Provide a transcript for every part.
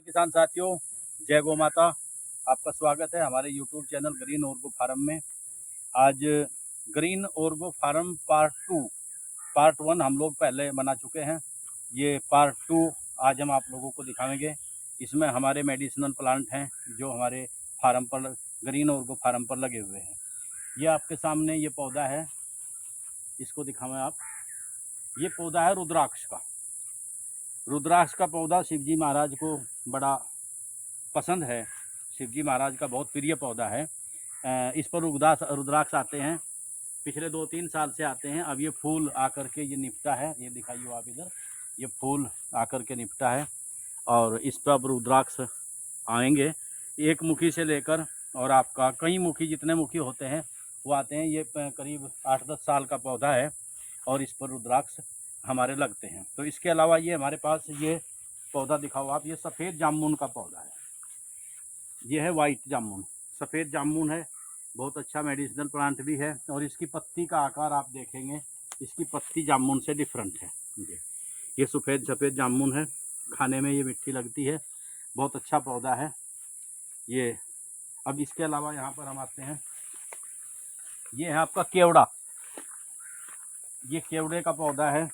किसान साथियों, जय गौ माता। आपका स्वागत है हमारे यूट्यूब चैनल ग्रीन ऑर्गो फार्म में। आज ग्रीन ऑर्गो फार्म पार्ट 1 हम लोग पहले बना चुके हैं। ये पार्ट 2 आज हम आप लोगों को दिखाएंगे। इसमें हमारे मेडिसिनल प्लांट हैं जो हमारे फार्म पर, ग्रीन ऑर्गो फार्म पर लगे हुए हैं। ये आपके सामने ये पौधा है, इसको दिखाएं आप। ये पौधा है रुद्राक्ष का। रुद्राक्ष का पौधा शिवजी महाराज को बड़ा पसंद है। शिवजी महाराज का बहुत प्रिय पौधा है। इस पर रुद्राक्ष आते हैं, पिछले 2-3 साल से आते हैं। अब ये फूल आकर के ये निपटा है, ये दिखाइए आप इधर। ये फूल आकर के निपटा है और इस पर अब रुद्राक्ष आएंगे, एक मुखी से लेकर और आपका कई मुखी, जितने मुखी होते हैं वो आते हैं। ये करीब 8-10 साल का पौधा है और इस पर रुद्राक्ष हमारे लगते हैं। तो इसके अलावा ये हमारे पास ये पौधा दिखाओ आप। ये सफ़ेद जामुन का पौधा है। ये है वाइट जामुन, सफ़ेद जामुन है। बहुत अच्छा मेडिसिनल प्लांट भी है और इसकी पत्ती का आकार आप देखेंगे, इसकी पत्ती जामुन से डिफरेंट है। ये सफ़ेद जामुन है, खाने में ये मिट्टी लगती है। बहुत अच्छा पौधा है ये। अब इसके अलावा यहाँ पर हम आते हैं, ये है आपका केवड़ा। ये केवड़े का पौधा है।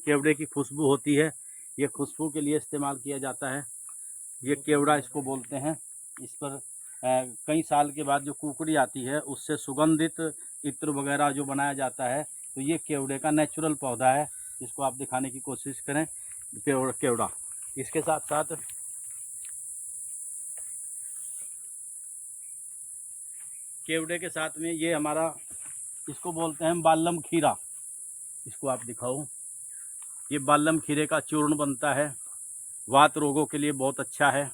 केवड़े की खुशबू होती है, ये खुशबू के लिए इस्तेमाल किया जाता है। ये केवड़ा इसको बोलते हैं। इस पर कई साल के बाद जो कुकड़ी आती है उससे सुगंधित इत्र वगैरह जो बनाया जाता है। तो ये केवड़े का नेचुरल पौधा है, इसको आप दिखाने की कोशिश करें। केवड़ा इसके साथ साथ केवड़े के साथ में ये हमारा, इसको बोलते हैं बालम खीरा। इसको आप दिखाओ। ये बालम खीरे का चूर्ण बनता है, वात रोगों के लिए बहुत अच्छा है।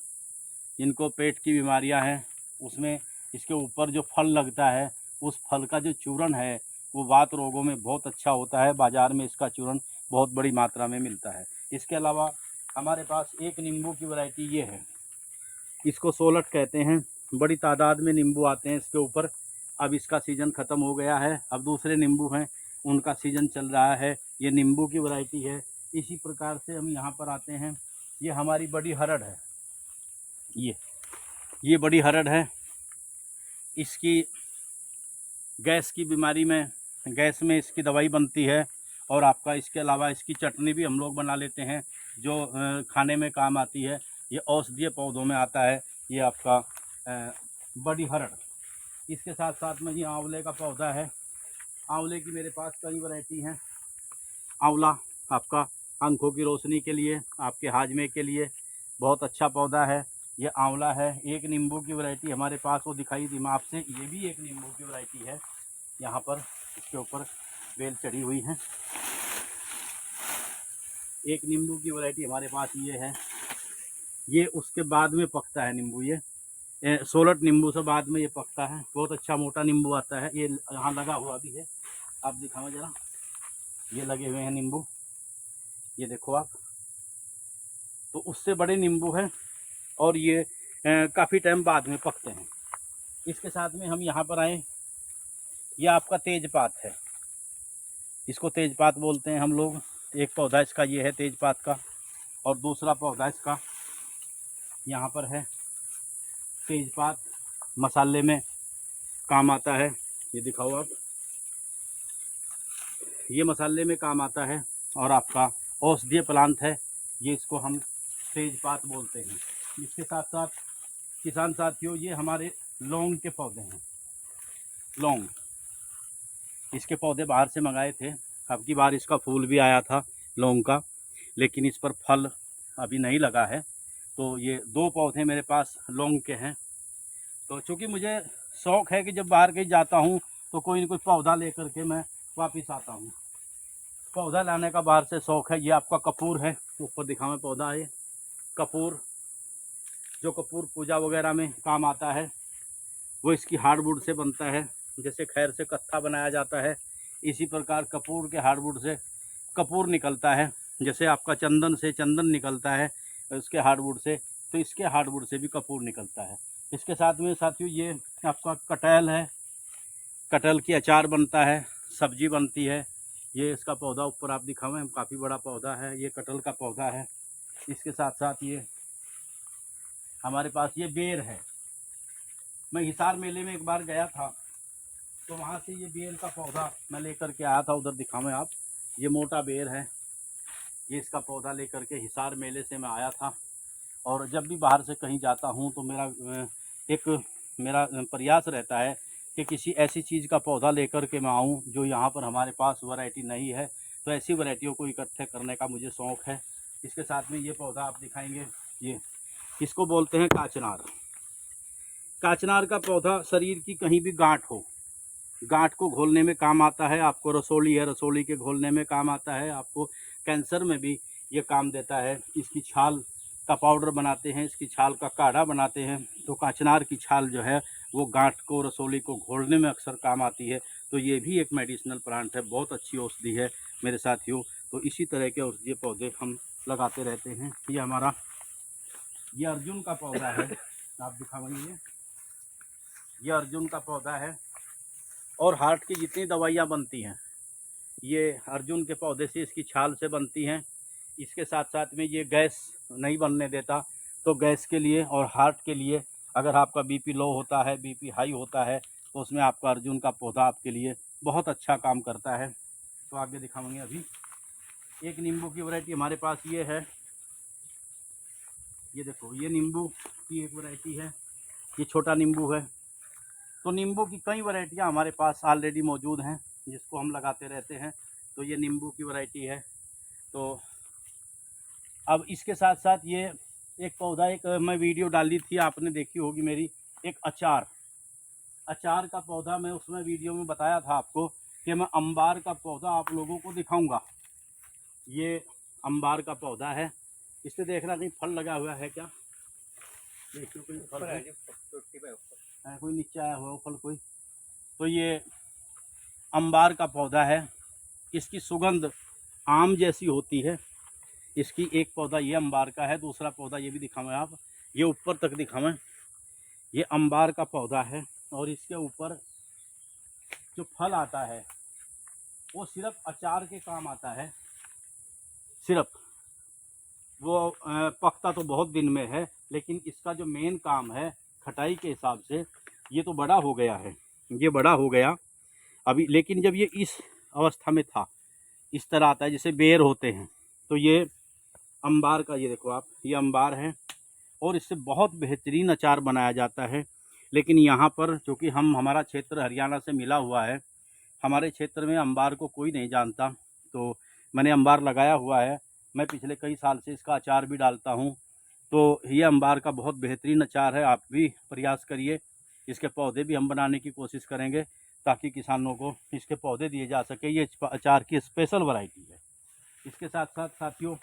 इनको पेट की बीमारियां हैं उसमें इसके ऊपर जो फल लगता है, उस फल का जो चूर्ण है वो वात रोगों में बहुत अच्छा होता है। बाज़ार में इसका चूर्ण बहुत बड़ी मात्रा में मिलता है। इसके अलावा हमारे पास एक नींबू की वैरायटी ये है, इसको सोलट कहते हैं। बड़ी तादाद में नींबू आते हैं इसके ऊपर। अब इसका सीज़न ख़त्म हो गया है, अब दूसरे नींबू हैं, उनका सीज़न चल रहा है। ये नींबू की वैरायटी है। इसी प्रकार से हम यहाँ पर आते हैं, ये हमारी बड़ी हरड़ है। ये बड़ी हरड़ है। इसकी गैस की बीमारी में, गैस में इसकी दवाई बनती है और आपका इसके अलावा इसकी चटनी भी हम लोग बना लेते हैं जो खाने में काम आती है। ये औषधीय पौधों में आता है, ये आपका बड़ी हरड़। इसके साथ साथ में ये आंवले का पौधा है। आंवले की मेरे पास कई वैरायटी हैं। आंवला आपका आंखों की रोशनी के लिए, आपके हाजमे के लिए बहुत अच्छा पौधा है। ये आंवला है। एक नींबू की वैरायटी हमारे पास, वो दिखाई दी मैं आपसे, ये भी एक नींबू की वैरायटी है। यहाँ पर इसके ऊपर बेल चढ़ी हुई है। एक नींबू की वैरायटी हमारे पास ये है। ये उसके बाद में पकता है नींबू। ये सोलट नींबू से बाद में ये पकता है। बहुत अच्छा मोटा नींबू आता है। ये यहाँ लगा हुआ भी है, आप दिखाओ ज़रा। ये लगे हुए हैं नींबू, ये देखो आप। तो उससे बड़े नींबू हैं और ये काफ़ी टाइम बाद में पकते हैं। इसके साथ में हम यहाँ पर आए, ये आपका तेजपात है। इसको तेजपात बोलते हैं हम लोग। एक पौधा इसका ये है तेजपात का, और दूसरा पौधा इसका यहाँ पर है। तेजपात मसाले में काम आता है, ये दिखाओ आप। ये मसाले में काम आता है और आपका औषधीय प्लांट है ये, इसको हम तेजपात बोलते हैं। इसके साथ साथ किसान साथियों, ये हमारे लौंग के पौधे हैं। लौंग, इसके पौधे बाहर से मंगाए थे। अब की बार इसका फूल भी आया था लौंग का, लेकिन इस पर फल अभी नहीं लगा है। तो ये 2 पौधे मेरे पास लौंग के हैं। तो चूँकि मुझे शौक़ है कि जब बाहर कहीं जाता हूँ तो कोई न कोई पौधा लेकर के मैं वापस आता हूँ। पौधा लाने का बाहर से शौक़ है। ये आपका कपूर है, ऊपर दिखावे पौधा है। कपूर, जो कपूर पूजा वगैरह में काम आता है, वो इसकी हार्डवुड से बनता है। जैसे खैर से कत्था बनाया जाता है, इसी प्रकार कपूर के हार्डवुड से कपूर निकलता है। जैसे आपका चंदन से चंदन निकलता है उसके हार्डवुड से, तो इसके हार्डवुड से भी कपूर निकलता है। इसके साथ में साथियों ये आपका कटहल है। कटहल की अचार बनता है, सब्जी बनती है। ये इसका पौधा ऊपर आप दिखावें, काफ़ी बड़ा पौधा है। ये कटहल का पौधा है। इसके साथ साथ ये हमारे पास ये बेर है। मैं हिसार मेले में एक बार गया था, तो वहाँ से ये बेर का पौधा मैं लेकर के आया था। उधर दिखावें आप, ये मोटा बेर है। ये इसका पौधा लेकर के हिसार मेले से मैं आया था। और जब भी बाहर से कहीं जाता हूँ तो मेरा प्रयास रहता है कि किसी ऐसी चीज़ का पौधा लेकर के मैं आऊँ जो यहाँ पर हमारे पास वैरायटी नहीं है। तो ऐसी वैरायटियों को इकट्ठे करने का मुझे शौक़ है। इसके साथ में ये पौधा आप दिखाएंगे, ये इसको बोलते हैं काचनार। काचनार का पौधा शरीर की कहीं भी गांठ हो, गांठ को घोलने में काम आता है। आपको रसोली है, रसोली के घोलने में काम आता है। आपको कैंसर में भी ये काम देता है। इसकी छाल का पाउडर बनाते हैं, इसकी छाल का काढ़ा बनाते हैं। तो काचनार की छाल जो है वो गांठ को, रसोली को घोलने में अक्सर काम आती है। तो ये भी एक मेडिसिनल प्लांट है, बहुत अच्छी औषधि है मेरे साथियों। तो इसी तरह के औषधीय पौधे हम लगाते रहते हैं। ये अर्जुन का पौधा है, आप दिखाएंगे। ये अर्जुन का पौधा है और हार्ट की जितनी दवाइयाँ बनती हैं ये अर्जुन के पौधे से, इसकी छाल से बनती हैं। इसके साथ साथ में ये गैस नहीं बनने देता। तो गैस के लिए और हार्ट के लिए, अगर आपका बीपी लो होता है, बीपी हाई होता है, तो उसमें आपका अर्जुन का पौधा आपके लिए बहुत अच्छा काम करता है। तो आगे दिखाएंगे। अभी एक नींबू की वैरायटी हमारे पास ये है। ये देखो, ये नींबू की एक वैरायटी है, ये छोटा नींबू है। तो नींबू की कई वैरायटियाँ हमारे पास ऑलरेडी मौजूद हैं जिसको हम लगाते रहते हैं। तो ये नींबू की वैरायटी है। तो अब इसके साथ साथ ये एक पौधा, एक मैं वीडियो डाली थी, आपने देखी होगी मेरी, एक अचार का पौधा। मैं उसमें वीडियो में बताया था आपको कि मैं अम्बार का पौधा आप लोगों को दिखाऊंगा। ये अम्बार का पौधा है। इससे देखना कहीं फल लगा हुआ है क्या, देखिए कोई फल है, कोई नीचे आया हुआ फल कोई। तो ये अम्बार का पौधा है। इसकी सुगंध आम जैसी होती है। इसकी एक पौधा ये अम्बार का है, दूसरा पौधा ये भी दिखावें आप, ये ऊपर तक दिखावें। ये अम्बार का पौधा है और इसके ऊपर जो फल आता है वो सिर्फ अचार के काम आता है। सिर्फ वो पकता तो बहुत दिन में है, लेकिन इसका जो मेन काम है खटाई के हिसाब से, ये तो बड़ा हो गया है, ये बड़ा हो गया अभी। लेकिन जब ये इस अवस्था में था, इस तरह आता है जैसे बेर होते हैं, तो ये अम्बार का, ये देखो आप, ये अम्बार है और इससे बहुत बेहतरीन अचार बनाया जाता है। लेकिन यहाँ पर चूँकि हमारा क्षेत्र हरियाणा से मिला हुआ है, हमारे क्षेत्र में अम्बार को कोई नहीं जानता। तो मैंने अम्बार लगाया हुआ है, मैं पिछले कई साल से इसका अचार भी डालता हूँ। तो ये अम्बार का बहुत बेहतरीन अचार है, आप भी प्रयास करिए। इसके पौधे भी हम बनाने की कोशिश करेंगे ताकि किसानों को इसके पौधे दिए जा सके। ये अचार की स्पेशल वैरायटी है। इसके साथ साथ साथियों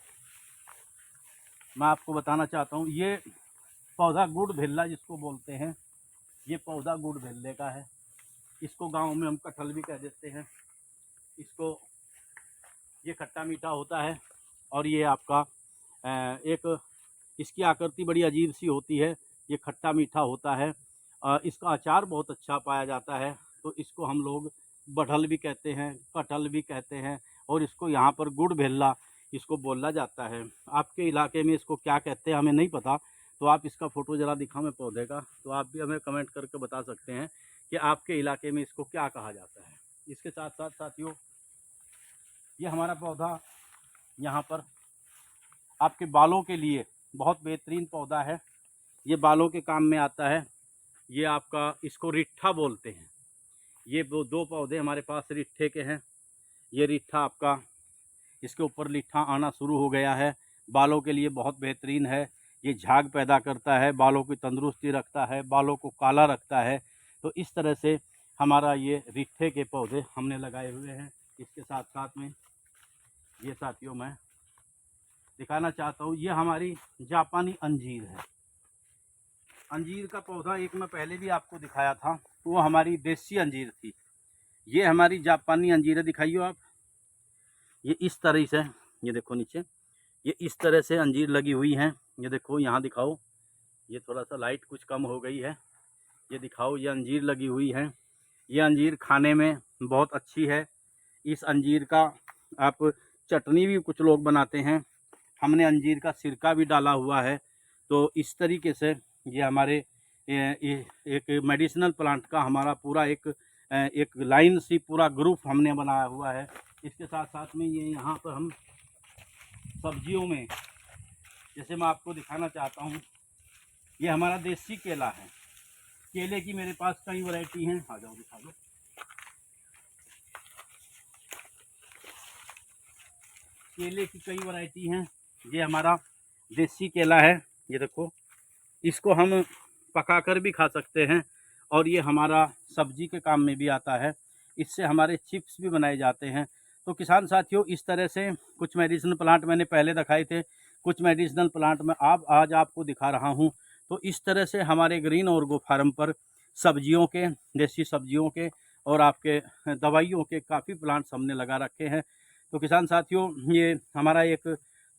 मैं आपको बताना चाहता हूँ, ये पौधा गुड़ भेल्ला जिसको बोलते हैं, ये पौधा गुड़ भेल्ले का है। इसको गांव में हम कटहल भी कह देते हैं। इसको, ये खट्टा मीठा होता है और ये आपका एक, इसकी आकृति बड़ी अजीब सी होती है। ये खट्टा मीठा होता है। इसका अचार बहुत अच्छा पाया जाता है। तो इसको हम लोग बठल भी कहते हैं, कटहल भी कहते हैं और इसको यहाँ पर गुड़ भेल्ला इसको बोला जाता है। आपके इलाके में इसको क्या कहते हैं हमें नहीं पता। तो आप इसका फ़ोटो ज़रा दिखाओ पौधे का, तो आप भी हमें कमेंट करके बता सकते हैं कि आपके इलाके में इसको क्या कहा जाता है। इसके साथ साथ साथियों ये हमारा पौधा यहाँ पर आपके बालों के लिए बहुत बेहतरीन पौधा है। ये बालों के काम में आता है। ये आपका, इसको रिट्ठा बोलते हैं। ये दो पौधे हमारे पास रिट्ठे के हैं। ये रिट्ठा आपका, इसके ऊपर लिट्ठा आना शुरू हो गया है। बालों के लिए बहुत बेहतरीन है। ये झाग पैदा करता है, बालों की तंदुरुस्ती रखता है, बालों को काला रखता है। तो इस तरह से हमारा ये रिट्ठे के पौधे हमने लगाए हुए हैं। इसके साथ साथ में ये साथियों मैं दिखाना चाहता हूँ, ये हमारी जापानी अंजीर है। अंजीर का पौधा एक मैं पहले भी आपको दिखाया था, वो हमारी देसी अंजीर थी। ये हमारी जापानी अंजीर है, दिखाइए आप। ये इस तरह से, ये देखो नीचे, ये इस तरह से अंजीर लगी हुई हैं। ये देखो, यहाँ दिखाओ, ये थोड़ा सा लाइट कुछ कम हो गई है, ये दिखाओ, ये अंजीर लगी हुई है। ये अंजीर खाने में बहुत अच्छी है। इस अंजीर का आप चटनी भी कुछ लोग बनाते हैं। हमने अंजीर का सिरका भी डाला हुआ है। तो इस तरीके से ये हमारे एक मेडिसिनल प्लांट का हमारा पूरा एक लाइन सी पूरा ग्रुप हमने बनाया हुआ है। इसके साथ साथ में ये यहाँ पर हम सब्जियों में, जैसे मैं आपको दिखाना चाहता हूँ, ये हमारा देसी केला है। केले की मेरे पास कई वैरायटी हैं, आ जाओ दिखा दो। केले की कई वैरायटी हैं। ये हमारा देसी केला है, ये देखो, इसको हम पकाकर भी खा सकते हैं और ये हमारा सब्जी के काम में भी आता है। इससे हमारे चिप्स भी बनाए जाते हैं। तो किसान साथियों, इस तरह से कुछ मेडिसिनल प्लांट मैंने पहले दिखाए थे, कुछ मेडिसिनल प्लांट मैं आज आपको दिखा रहा हूँ। तो इस तरह से हमारे ग्रीन ऑर्गो फार्म पर सब्जियों के, देसी सब्जियों के और आपके दवाइयों के काफ़ी प्लांट्स हमने लगा रखे हैं। तो किसान साथियों, ये हमारा एक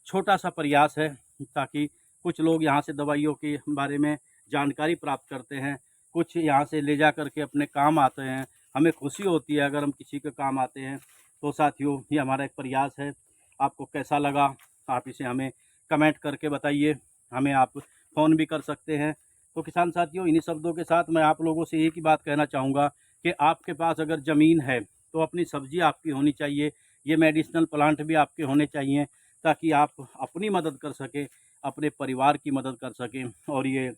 छोटा सा प्रयास है ताकि कुछ लोग यहाँ से दवाइयों के बारे में जानकारी प्राप्त करते हैं, कुछ यहाँ से ले जा कर के अपने काम आते हैं। हमें खुशी होती है अगर हम किसी के काम आते हैं। तो साथियों, ये हमारा एक प्रयास है। आपको कैसा लगा आप इसे हमें कमेंट करके बताइए, हमें आप फ़ोन भी कर सकते हैं। तो किसान साथियों, इन्हीं शब्दों के साथ मैं आप लोगों से एक ही बात कहना चाहूँगा कि आपके पास अगर ज़मीन है तो अपनी सब्ज़ी आपकी होनी चाहिए, ये मेडिसिनल प्लांट भी आपके होने चाहिए, ताकि आप अपनी मदद कर सकें, अपने परिवार की मदद कर सकें और ये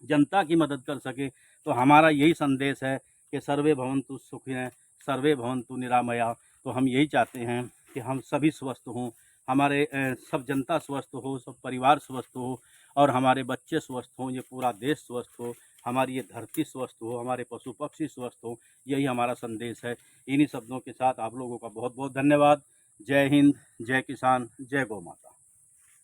जनता की मदद कर सकें। तो हमारा यही संदेश है कि सर्वे भवन्तु सुखिनः, सर्वे भवन्तु निरामया। तो हम यही चाहते हैं कि हम सभी स्वस्थ हों, हमारे सब जनता स्वस्थ हो, सब परिवार स्वस्थ हो और हमारे बच्चे स्वस्थ हों, ये पूरा देश स्वस्थ हो, हमारी ये धरती स्वस्थ हो, हमारे पशु पक्षी स्वस्थ हो। यही हमारा संदेश है। इन्हीं शब्दों के साथ आप लोगों का बहुत बहुत धन्यवाद। जय हिंद, जय किसान, जय गौ माता।